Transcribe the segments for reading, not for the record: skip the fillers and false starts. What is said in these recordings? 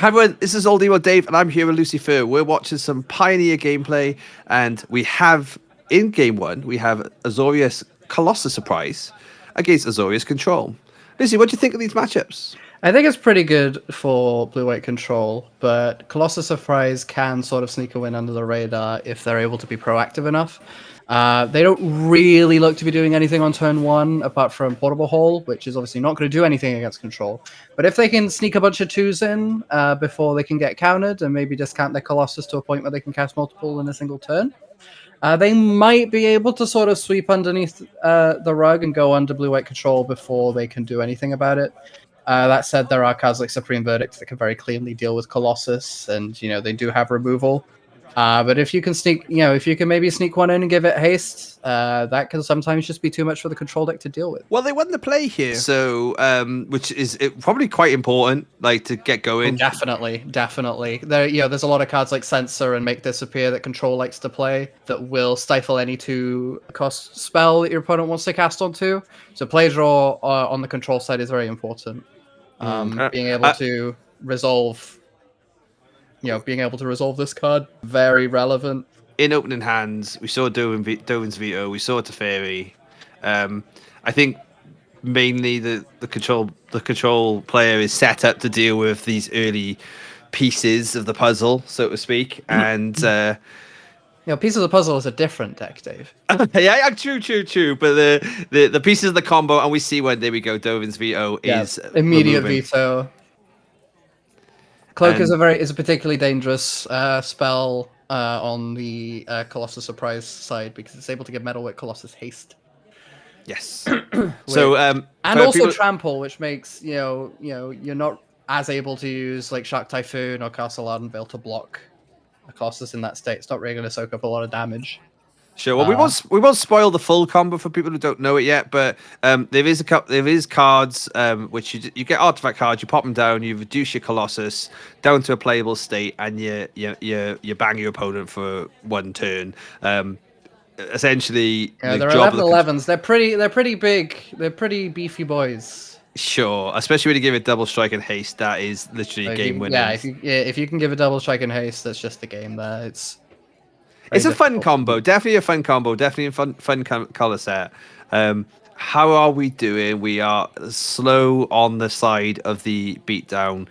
Hi everyone, this is Oldie Dave, and I'm here with Luci Pher. We're watching some Pioneer gameplay, and we have, in Game 1, we have Azorius Colossus Surprise against Azorius Control. Lucy, what do you think of these matchups? I think it's pretty good for blue-white control, but Colossus Surprise can sort of sneak a win under the radar if they're able to be proactive enough. They don't really look to be doing anything on turn 1 apart from Portable Hole, which is obviously not going to do anything against control. But if they can sneak a bunch of 2s in before they can get countered and maybe discount their Colossus to a point where they can cast multiple in a single turn, they might be able to sort of sweep underneath the rug and go under blue-white control before they can do anything about it. That said, there are cards like Supreme Verdict that can very cleanly deal with Colossus, and they do have removal. But if you can if you can maybe sneak one in and give it haste, that can sometimes just be too much for the control deck to deal with. Well, they won the play here, so which is probably quite important, like to get going. Oh, definitely. There's a lot of cards like Censor and Make Disappear that control likes to play that will stifle any 2-cost spell that your opponent wants to cast onto. So play draw on the control side is very important. Being able to resolve. Being able to resolve this card, very relevant. In opening hands, we saw Dovin's Veto, we saw Teferi. I think mainly the control player is set up to deal with these early pieces of the puzzle, so to speak. And Piece of the puzzle is a different deck, Dave. yeah, true. But the pieces of the combo, and we see when there we go. Dovin's Veto is immediate removing. veto. Cloak is a particularly dangerous spell on the Colossus Surprise side because it's able to give Metalwick Colossus haste. Yes. So and also trample, which makes you're not as able to use like Shark Typhoon or Castle Ardenvale to block a Colossus in that state. It's not really going to soak up a lot of damage. Sure. Well, we won't spoil the full combo for people who don't know it yet, but there is cards which you get artifact cards, you pop them down, you reduce your Colossus down to a playable state, and you bang your opponent for one turn. Essentially, they're 11-11s. They're pretty big. They're pretty beefy boys. Sure, especially when you give it double strike and haste, that is literally game winning. Yeah, if you can give a double strike and haste, that's just the game there. It's a fun combo, definitely a fun combo, definitely a fun color set. How are we doing? We are slow on the side of the beatdown,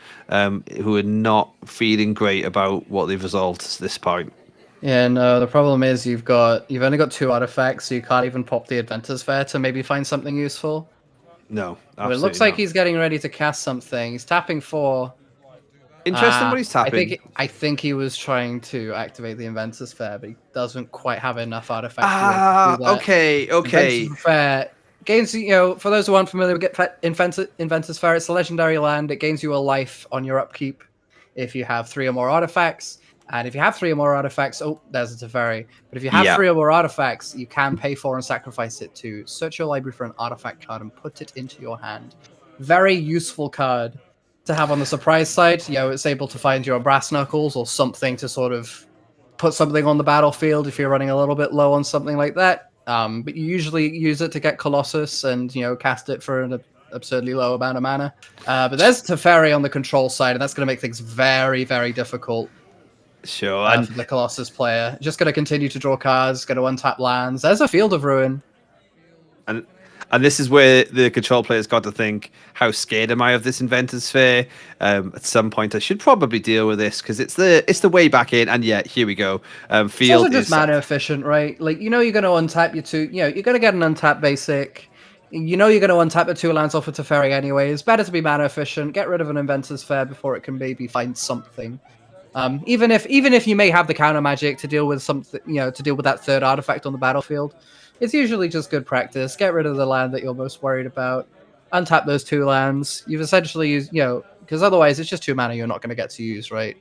who are not feeling great about what they've resolved at this point. Yeah, no, the problem is you've only got 2 artifacts, so you can't even pop the Adventurer's Fair to maybe find something useful. No, but it looks like he's getting ready to cast something. He's tapping 4. Interesting what he's tapping. I think he was trying to activate the Inventor's Fair, but he doesn't quite have enough artifacts to do that. Okay. Inventor's Fair gains, for those who aren't familiar with Inventor's Fair, it's a legendary land. It gains you a life on your upkeep if you have 3 or more artifacts. And if you have 3 or more artifacts, there's a Teferi. But if you have 3 or more artifacts, you can pay for and sacrifice it to search your library for an artifact card and put it into your hand. Very useful card to have on the surprise side. It's able to find your brass knuckles or something to sort of put something on the battlefield if you're running a little bit low on something like that. But you usually use it to get Colossus and cast it for an absurdly low amount of mana. But there's Teferi on the control side, and that's going to make things very, very difficult. Sure. For the Colossus player. Just going to continue to draw cards, going to untap lands. There's a Field of Ruin. And this is where the control player's got to think, how scared am I of this Inventor's Fair? At some point, I should probably deal with this because it's the way back in. And yeah, here we go. Field it's also just mana efficient, right? Like you're going to untap your 2. You're going to get an untap basic. You're going to untap the 2 lands off of Teferi anyway. It's better to be mana efficient. Get rid of an Inventor's Fair before it can maybe find something. Even if you may have the counter magic to deal with something, to deal with that 3rd artifact on the battlefield, it's usually just good practice. Get rid of the land that you're most worried about. Untap those 2 lands. You've essentially used, because otherwise it's just 2 mana you're not going to get to use, right?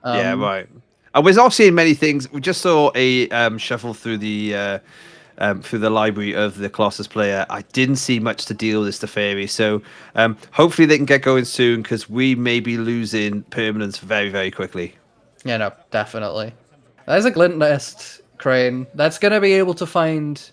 Yeah, right. And we're also seeing many things. We just saw a shuffle through the library of the Colossus player. I didn't see much to deal with this Teferi, so hopefully they can get going soon because we may be losing permanence very, very quickly. Yeah, no, definitely. There's a Glint Nest, Crane. That's going to be able to find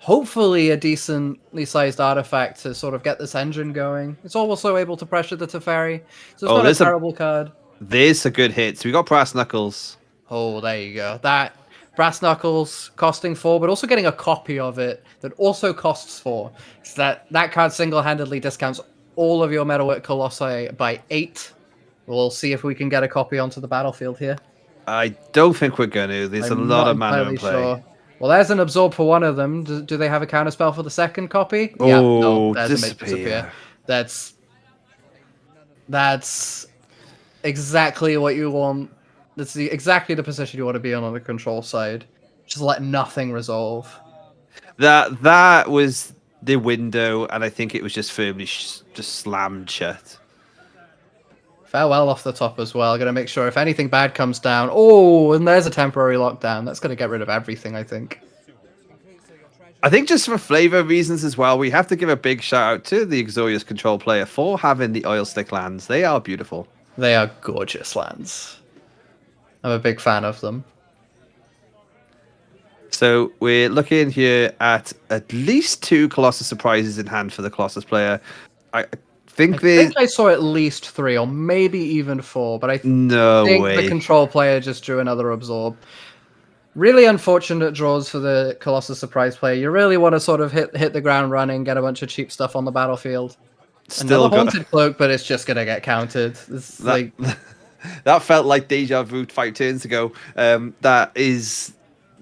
hopefully a decently sized artifact to sort of get this engine going. It's also able to pressure the Teferi, so it's Oh, not a terrible card. there's a good hit. So we got Brass Knuckles. Oh, there you go. That Brass Knuckles costing 4, but also getting a copy of it that also costs 4. So that card single-handedly discounts all of your Metalwork Colossi by 8. We'll see if we can get a copy onto the battlefield here. I don't think we're going to. There's a I'm lot not of mana in entirely play. sure. Well, there's an absorb for one of them. Do they have a counterspell for the second copy? Yeah, no, Oh, there's a disappear. That's exactly what you want. That's exactly the position you want to be on the control side. Just let nothing resolve. That was the window, and I think it was just firmly just slammed shut. Farewell off the top as well. Gonna make sure if anything bad comes down. Oh, and there's a temporary lockdown. That's gonna get rid of everything, I think. I think just for flavor reasons as well, we have to give a big shout out to the Azorius Control player for having the oil stick lands. They are beautiful. They are gorgeous lands. I'm a big fan of them. So we're looking here at least 2 Colossus surprises in hand for the Colossus player. I think I saw at least 3 or maybe even 4, but I no think way. the control player just drew another absorb. Really unfortunate draws for the Colossus surprise player. You really want to sort of hit the ground running, get a bunch of cheap stuff on the battlefield. Still Another haunted cloak, but it's just gonna get counted. It's like that felt like deja vu 5 turns ago. That is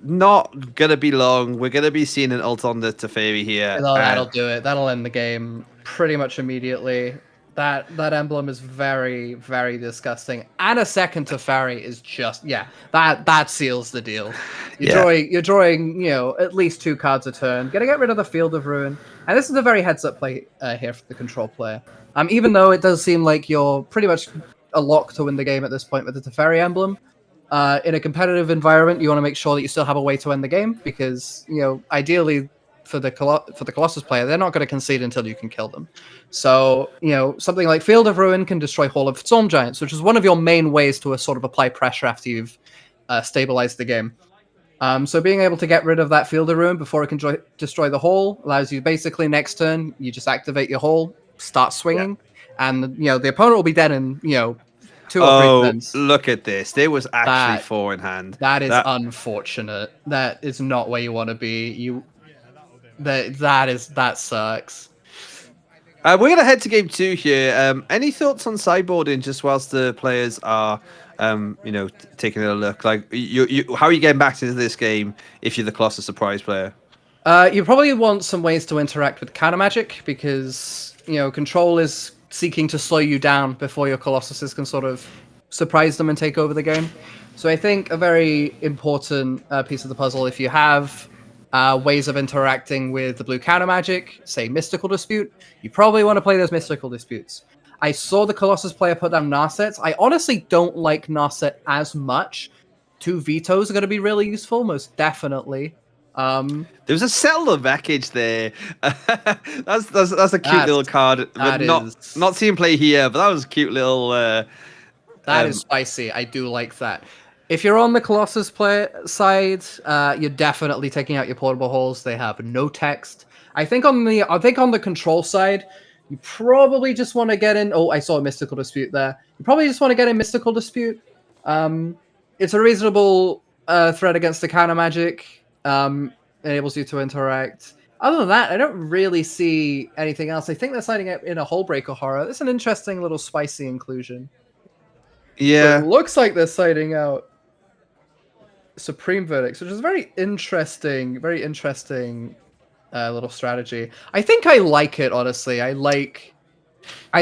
not gonna be long. We're gonna be seeing an ult on the Teferi here. that'll do it. That'll end the game pretty much immediately. That emblem is very, very disgusting. And a second Teferi is just that seals the deal. You're drawing, at least 2 cards a turn. Gonna get rid of the Field of Ruin. And this is a very heads up play here for the control player. Even though it does seem like you're pretty much a lock to win the game at this point with the Teferi emblem. In a competitive environment, you want to make sure that you still have a way to end the game because, ideally for the Colossus player, they're not going to concede until you can kill them. So, something like Field of Ruin can destroy Hall of Storm Giants, which is one of your main ways to sort of apply pressure after you've stabilized the game. So being able to get rid of that Field of Ruin before it can destroy the Hall allows you basically next turn, you just activate your Hall, start swinging, and, the opponent will be dead in, 2 or 3 turns. Look at this. There was actually 4 in hand. That is unfortunate. That is not where you want to be. That sucks. We're going to head to game 2 here. Any thoughts on sideboarding just whilst the players are, taking a look? Like, how are you getting back into this game if you're the Colossus surprise player? You probably want some ways to interact with counter magic because, control is seeking to slow you down before your Colossuses can sort of surprise them and take over the game. So I think a very important piece of the puzzle, if you have ways of interacting with the blue counter magic, say Mystical Dispute, you probably want to play those Mystical Disputes. I saw the Colossus player put down Narsets. I honestly don't like Narset as much. 2 vetoes are going to be really useful, most definitely. There's a Settler Wreckage there. that's a cute little card. Not seeing play here, but that was a cute little. That is spicy. I do like that. If you're on the Colossus player side, you're definitely taking out your portable holes. They have no text. I think on the control side, you probably just want to get in. Oh, I saw a Mystical Dispute there. You probably just want to get in Mystical Dispute. It's a reasonable threat against the counter magic. Enables you to interact. Other than that, I don't really see anything else. I think they're siding up in a Hullbreaker Horror. It's an interesting little spicy inclusion. Yeah. But it looks like they're siding out Supreme Verdicts, which is very interesting little strategy. I think I like it, honestly. I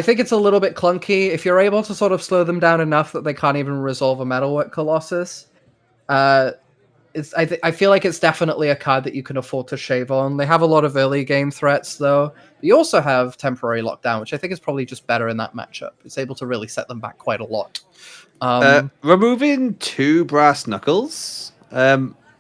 think it's a little bit clunky. If you're able to sort of slow them down enough that they can't even resolve a Metalwork Colossus, I feel like it's definitely a card that you can afford to shave on. They have a lot of early game threats, though. You also have Temporary Lockdown, which I think is probably just better in that matchup. It's able to really set them back quite a lot. Removing 2 Brass Knuckles.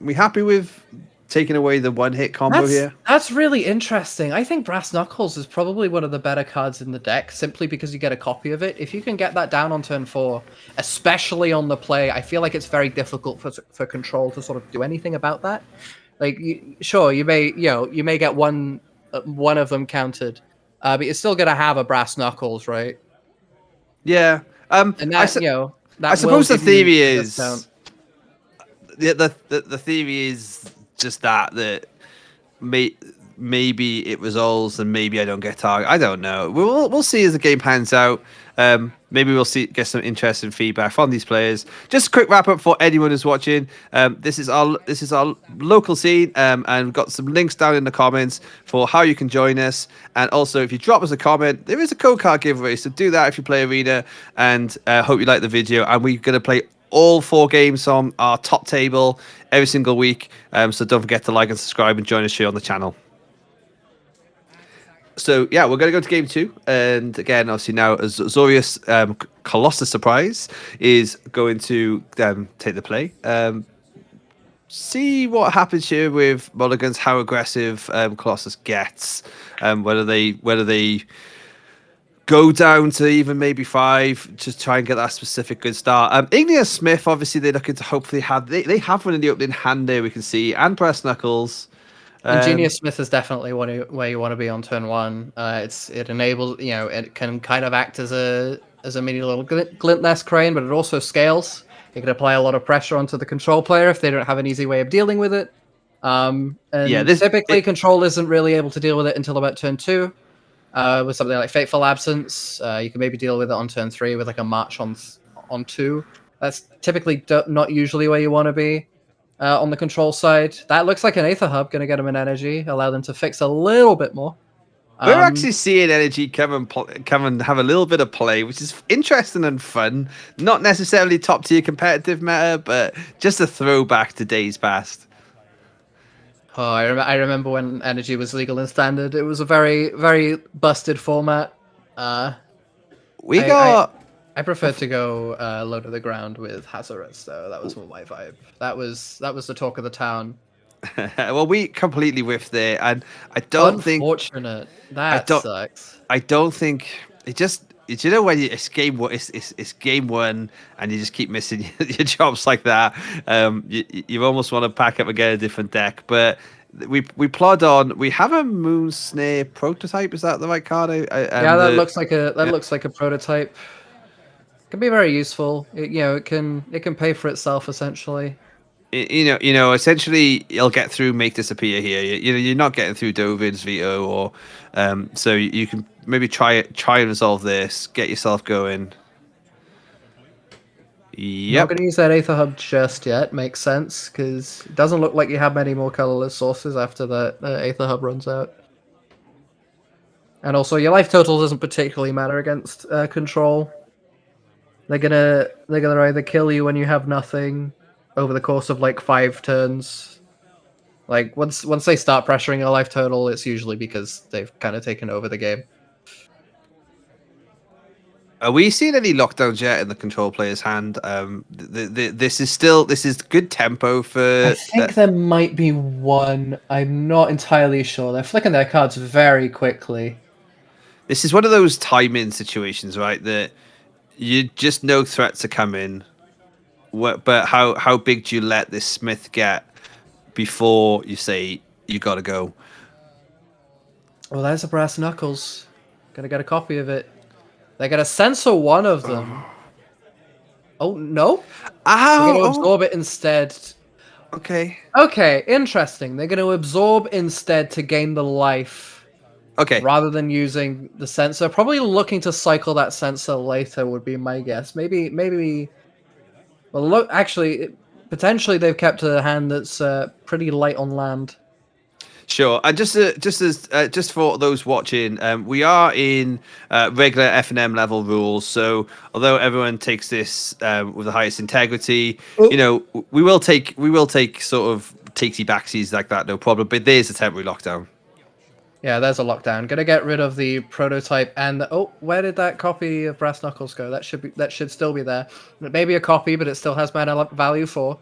We happy with taking away the 1-hit combo here? That's really interesting. I think Brass Knuckles is probably one of the better cards in the deck, simply because you get a copy of it. If you can get that down on turn 4, especially on the play, I feel like it's very difficult for control to sort of do anything about that. Like, sure, you may get one of them countered, but you're still gonna have a brass knuckles, right? Yeah. And I, that I that will suppose the give you theory a discount. is the theory is just that may, maybe it resolves and maybe I don't get target. I don't know. We'll see as the game pans out. Maybe we'll get some interesting feedback from these players. Just a quick wrap up for anyone who's watching. This is our local scene, and we've got some links down in the comments for how you can join us. And also, if you drop us a comment, there is a code card giveaway. So do that if you play Arena. And hope you like the video. And we're gonna play all 4 games on our top table every single week. So don't forget to like and subscribe and join us here on the channel. So yeah, we're going to go to game 2, and again, obviously now Azorius Colossus surprise is going to take the play. See what happens here with mulligans, how aggressive Colossus gets, whether they go down to even maybe 5, just try and get that specific good start. Igneous Smith, obviously they're looking to hopefully have they have one in the opening hand there we can see, and Brass Knuckles. Ingenious Smith is definitely where you want to be on turn 1. It enables, it can kind of act as a mini little glintless crane, but it also scales. It can apply a lot of pressure onto the control player if they don't have an easy way of dealing with it. Yeah, And typically control isn't really able to deal with it until about turn 2. With something like Fateful Absence, you can maybe deal with it on turn 3 with like a March on 2. That's typically not usually where you want to be. On the control side, that looks like an Aether Hub, going to get them an energy, allow them to fix a little bit more. we're actually seeing energy come and have a little bit of play, which is interesting and fun. Not necessarily top tier competitive meta, but just a throwback to days past. Oh, I remember when energy was legal in standard. It was a very, very busted format. Uh, We I, I got I preferred to go low to the ground with Hazaret, though. That was more my vibe. That was the talk of the town. well, we completely whiffed there, and I don't think Unfortunate. I That don't sucks. I don't think it just. You know when it's it's game 1 and you just keep missing your jobs like that. You almost want to pack up and get a different deck, but we plod on. We have a Moon Snare prototype. Is that the right card? Yeah, And that the looks like a prototype. Can be very useful. It can pay for itself essentially. essentially you'll get through make disappear here. You're not getting through Dovin's veto, or so you can maybe try and resolve this, get yourself going. Not Yep. going to use that Aether Hub just yet. Makes sense because it doesn't look like you have many more colorless sources after that Aether Hub runs out. And also, your life total doesn't particularly matter against control. They're gonna either kill you when you have nothing over the course of like 5 turns. Like once they start pressuring your life total, it's usually because they've kind of taken over the game. Are we seeing any lockdowns yet in the control player's hand? This is good tempo I for. think there might be one. I'm not entirely sure. They're flicking their cards very quickly. This is one of those timing situations, right? That you just know threats are coming. But how big do you let this Smith get before you say you got to go? Oh, there's a brass knuckles. Gonna get a copy of it. They're gonna censor one of them. Oh no! They're Ow! gonna Oh, absorb it instead. okay. Okay, interesting. They're gonna absorb instead to gain the life Okay. rather than using the sensor. Probably looking to cycle that sensor later would be my guess. Maybe. Well, look. Actually, potentially they've kept a hand that's pretty light on land. Sure, and just for those watching, we are in regular F&M level rules. So although everyone takes this with the highest integrity, Oh. we will take sort of takesy backsies like that, no problem. But there's a temporary lockdown. Yeah, there's a lockdown. Gonna get rid of the prototype and oh, where did that copy of Brass Knuckles go? That should still be there. It may be a copy, but it still has mana value 4. That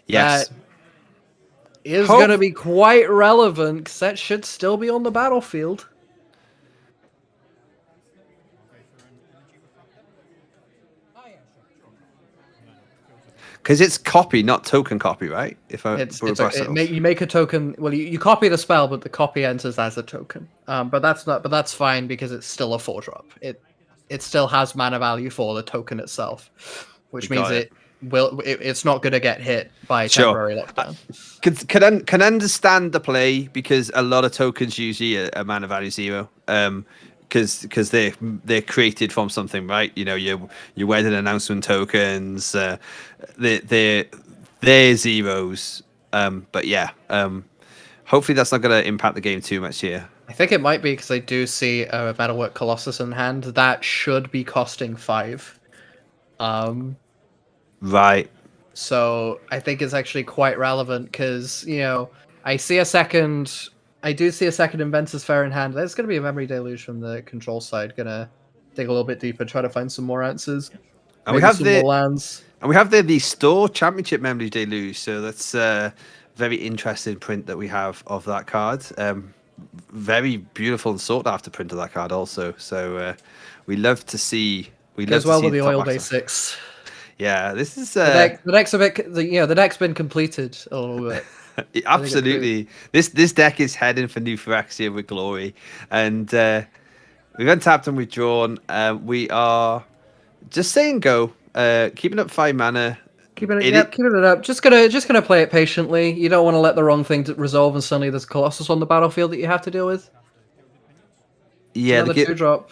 Yes. is Hope gonna be quite relevant because that should still be on the battlefield. Because it's copy, not token copy, right? If I It's brew it's a, cells. you make a token. Well, you copy the spell, but the copy enters as a token. But that's not. But that's fine because it's still a 4-drop. It still has mana value for the token itself, We which means got it. it's not going to get hit by Sure. temporary I lockdown. can understand the play because a lot of tokens usually are mana value 0. Because they're created from something, right? You know, your wedding announcement tokens, they're zeros. But yeah, hopefully that's not going to impact the game too much here. I think it might be because I do see a Metalwork Colossus in hand. That should be costing 5. Um, Right. so I think it's actually quite relevant because I see a second. I do see a second Inventor's Fair in hand. There's going to be a Memory Deluge from the control side. Gonna dig a little bit deeper, try to find some more answers, And we maybe have some more the lands. the store championship memory deluge, so that's a very interesting print that we have of that card. Very beautiful and sought after print of that card also. So we love to see Goes well with the the top oil master. basics. Yeah, this is The deck's a bit. The deck's been completed a little bit. absolutely this deck is heading for new Phyrexia with glory, and we've untapped and withdrawn. We are just saying go, keeping up 5 mana. Keeping it up. Just gonna play it patiently. You don't want to let the wrong thing to resolve, and suddenly there's a Colossus on the battlefield that you have to deal with. It's Yeah, another 2-drop.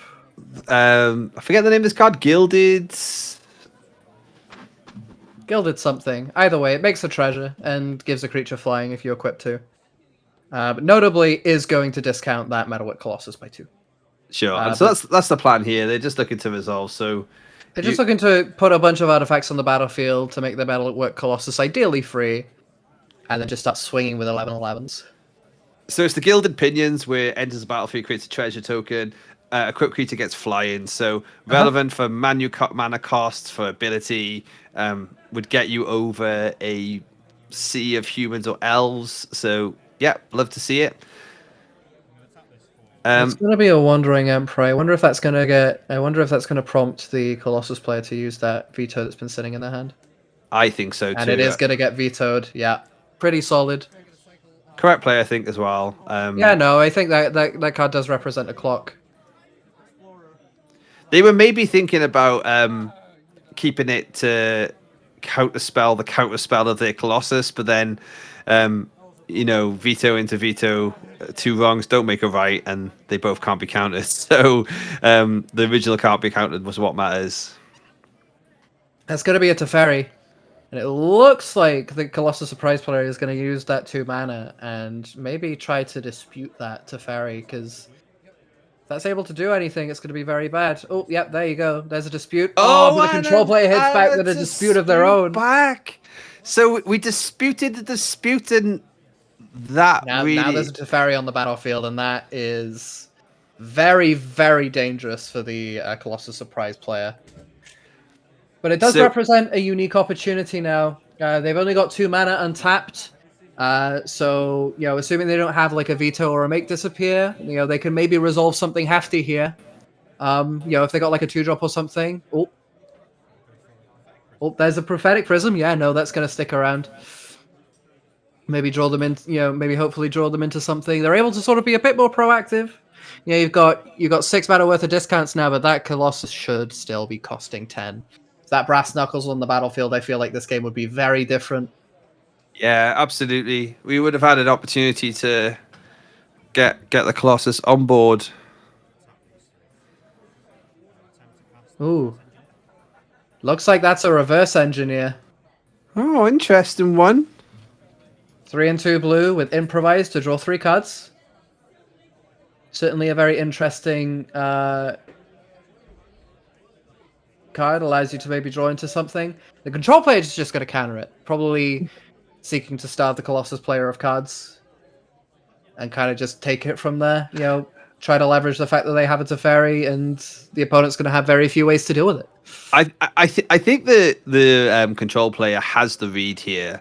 I forget the name of this card. Gilded something. Either way, it makes a treasure and gives a creature flying if you equip 2. But notably, is going to discount that Metalwork Colossus by 2. Sure, and so But that's the plan here. They're just looking to resolve. So they're you, just looking to put a bunch of artifacts on the battlefield to make the Metalwork Colossus ideally free, and then just start swinging with 11/11s. so it's the Gilded Pinions where enters the battlefield, creates a treasure token. Equipped creature gets flying, so Uh-huh. relevant for mana costs, for ability, would get you over a sea of humans or elves. So yeah, love to see it. It's going to be a Wandering Emperor. I wonder if that's going to get. I wonder if that's going to prompt the Colossus player to use that veto that's been sitting in their hand. I think so And it too. is going to get vetoed. Yeah, pretty solid. Correct play, I think, as well. Yeah, no, I think that card does represent a clock. They were maybe thinking about keeping it to the counter spell of their Colossus, but then, veto into veto, 2 wrongs don't make a right, and they both can't be countered. So the original can't be countered was what matters. That's going to be a Teferi. And it looks like the Colossus Surprise player is going to use that 2 mana and maybe try to dispute that Teferi, because if that's able to do anything, it's going to be very bad. Oh, yep, there you go. There's a dispute. Oh, but the control player hits back with a dispute of their own. Back. So we disputed the dispute, and that Now really. there's a Teferi on the battlefield, and that is very, very dangerous for the Colossus Surprise player. But it does represent a unique opportunity now. They've only got 2 mana untapped. So, assuming they don't have like a veto or a make disappear, they can maybe resolve something hefty here. If they got like a 2-drop or something. Oh, there's a Prophetic Prism. Yeah, no, that's going to stick around. Maybe draw them in, maybe hopefully draw them into something. They're able to sort of be a bit more proactive. You've got 6 mana worth of discounts now, but that Colossus should still be costing 10. If that Brass Knuckles on the battlefield, I feel like this game would be very different. Yeah, absolutely. We would have had an opportunity to get the Colossus on board. Ooh. Looks like that's a reverse engineer. Oh, interesting one. 3 and 2 blue with Improvise to draw 3 cards. Certainly a very interesting card. Allows you to maybe draw into something. The control player is just going to counter it. Probably seeking to starve the Colossus player of cards. And kind of just take it from there. Try to leverage the fact that they have a Teferi, and the opponent's going to have very few ways to deal with it. I think the control player has the read here.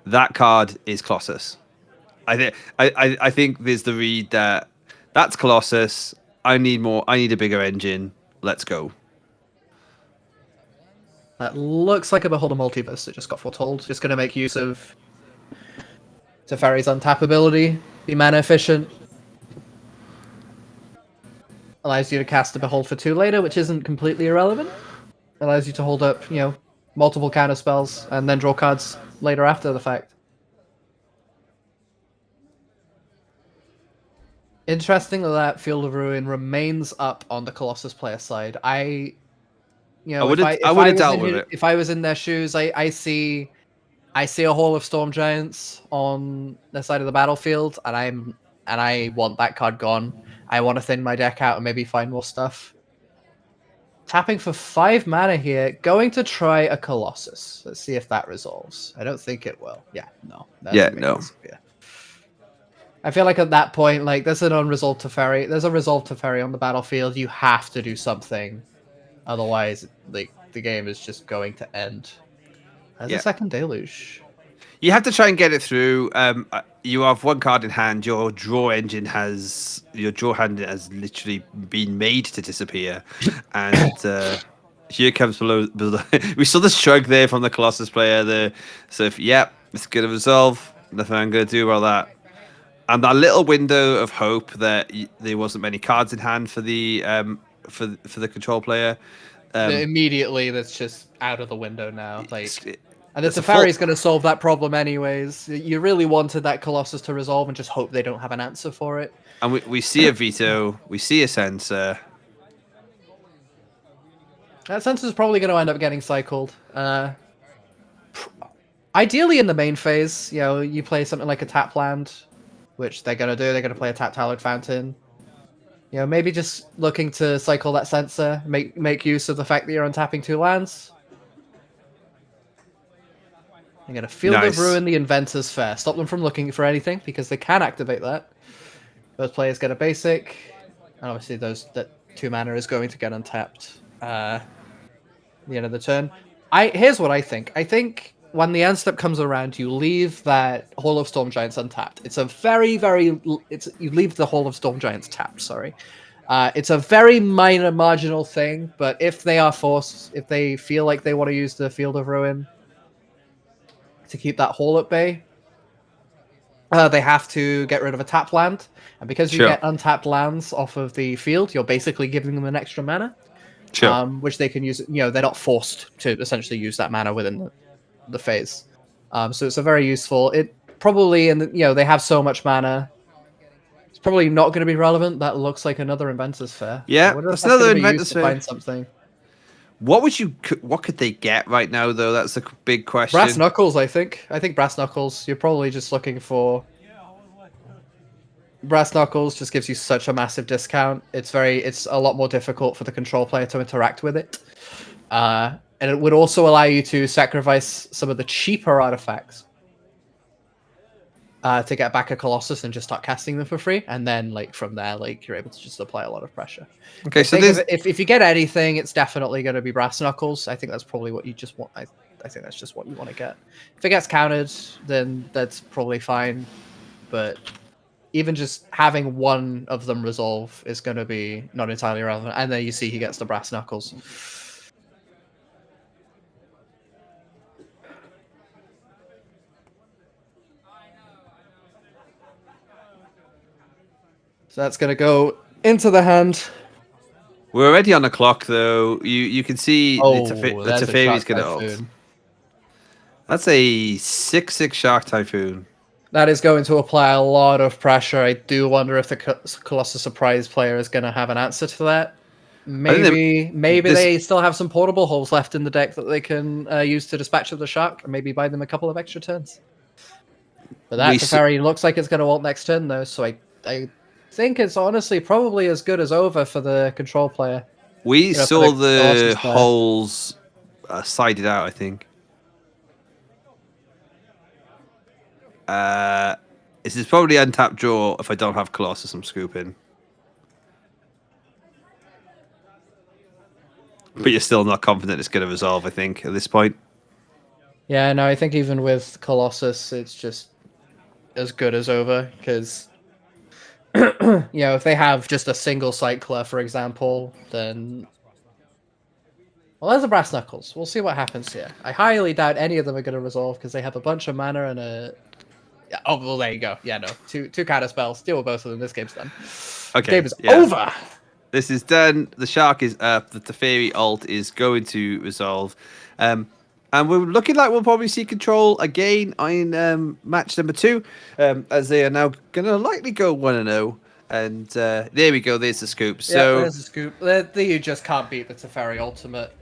That card is Colossus. I think there's the read that's Colossus. I need more. I need a bigger engine. Let's go. That looks like a Beholder Multiverse that just got foretold. Just going to make use of Teferi's untap ability, be mana efficient. Allows you to cast a Behold for 2 later, which isn't completely irrelevant. Allows you to hold up, multiple counter spells and then draw cards later after the fact. Interesting that Field of Ruin remains up on the Colossus player side. I would have dealt with it. If I was in their shoes, I see a Hall of Storm Giants on the side of the battlefield, and I want that card gone. I want to thin my deck out and maybe find more stuff. Tapping for 5 mana here, going to try a Colossus. Let's see if that resolves. I don't think it will. Yeah, no. No. I feel like at that point, like, there's an unresolved Teferi. There's a resolved Teferi on the battlefield. You have to do something. Otherwise, like, the game is just going to end. There's a second Deluge. You have to try and get it through. You have 1 card in hand. Your draw hand has literally been made to disappear, and here comes below. We saw the shrug there from the Colossus player. So it's gonna resolve. Nothing I'm gonna do about that. And that little window of hope that there wasn't many cards in hand for the for the control player. Immediately, that's just out of the window now. And the It's a Teferi's going to solve that problem anyways. You really wanted that Colossus to resolve and just hope they don't have an answer for it. And we see a veto, we see a censor. That censor's probably going to end up getting cycled. Ideally in the main phase, you play something like a tap land, which they're going to do. They're going to play a tap Hallowed Fountain. Maybe just looking to cycle that censor, make use of the fact that you're untapping 2 lands. I'm going to Field of Ruin the Inventor's Fair. Stop them from looking for anything, because they can activate that. Those players get a basic, and obviously that 2 mana is going to get untapped at the end of the turn. Here's what I think. I think when the end step comes around, you leave that Hall of Storm Giants untapped. It's a very, very... you leave the Hall of Storm Giants tapped, sorry. It's a very minor, marginal thing, but if they are forced, if they feel like they want to use the Field of Ruin to keep that hole at bay, they have to get rid of a tap land, and because you get untapped lands off of the field, you're basically giving them an extra mana, which they can use. They're not forced to essentially use that mana within the phase, so it's a very useful. It probably, and they have so much mana, it's probably not going to be relevant. That looks like another Inventor's Fair. Yeah, that's another Inventor's Fair. Find something. What could they get right now, though? That's a big question. Brass Knuckles, I think. I think Brass Knuckles. You're probably just looking for... Brass Knuckles just gives you such a massive discount. It's a lot more difficult for the control player to interact with it. And it would also allow you to sacrifice some of the cheaper artifacts to get back a Colossus and just start casting them for free, and then from there, you're able to just apply a lot of pressure. Okay, so if you get anything, it's definitely going to be Brass Knuckles. I think that's probably what you just want. I think that's just what you want to get. If it gets countered, then that's probably fine. But even just having one of them resolve is going to be not entirely relevant. And then you see he gets the Brass Knuckles. So that's going to go into the hand. We're already on the clock, though. You can see the Teferi's going to ult. That's a 6/6 Shark Typhoon. That is going to apply a lot of pressure. I do wonder if the Colossus Surprise player is going to have an answer to that. Maybe they still have some portable holes left in the deck that they can use to dispatch of the Shark, and maybe buy them a couple of extra turns. But that Teferi looks like it's going to ult next turn, though, so I think it's honestly probably as good as over for the control player. We saw the holes sided out, I think. This is probably untapped draw. If I don't have Colossus, I'm scooping. But you're still not confident it's going to resolve, I think, at this point. Yeah, no, I think even with Colossus, it's just as good as over, because if they have just a single cycler, for example, then Well, there's a brass knuckles. We'll see what happens here. I highly doubt any of them are going to resolve because they have a bunch of mana and a. Yeah, oh well, there you go. Yeah, no, two counter spells. Deal with both of them. This game's done. Okay, Game is yeah. over. This is done. The shark is up. The Teferi alt is going to resolve. And we're looking like we'll probably see control again in match number 2, as they are now going to likely go 1-0. And there we go. There's the scoop. Yeah, So there's a scoop. You just can't beat the Teferi ultimate.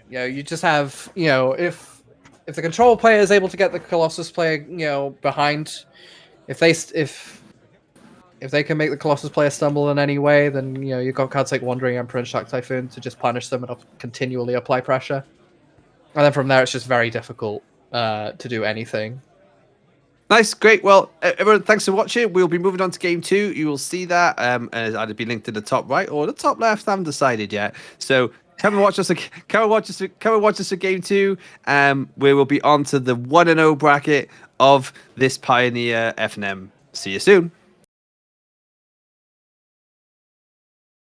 You just have, if the control player is able to get the Colossus player, behind, if they can make the Colossus player stumble in any way, then you've got cards like Wandering Emperor and Shark Typhoon to just punish them and continually apply pressure. And then from there, it's just very difficult to do anything. nice, great. Well, everyone, thanks for watching. We'll be moving on to game 2. You will see that, and it's either be linked to the top right or the top left. I haven't decided yet. So come and watch us. Come and watch us for game 2. We will be on to the 1-0 bracket of this Pioneer FNM. See you soon.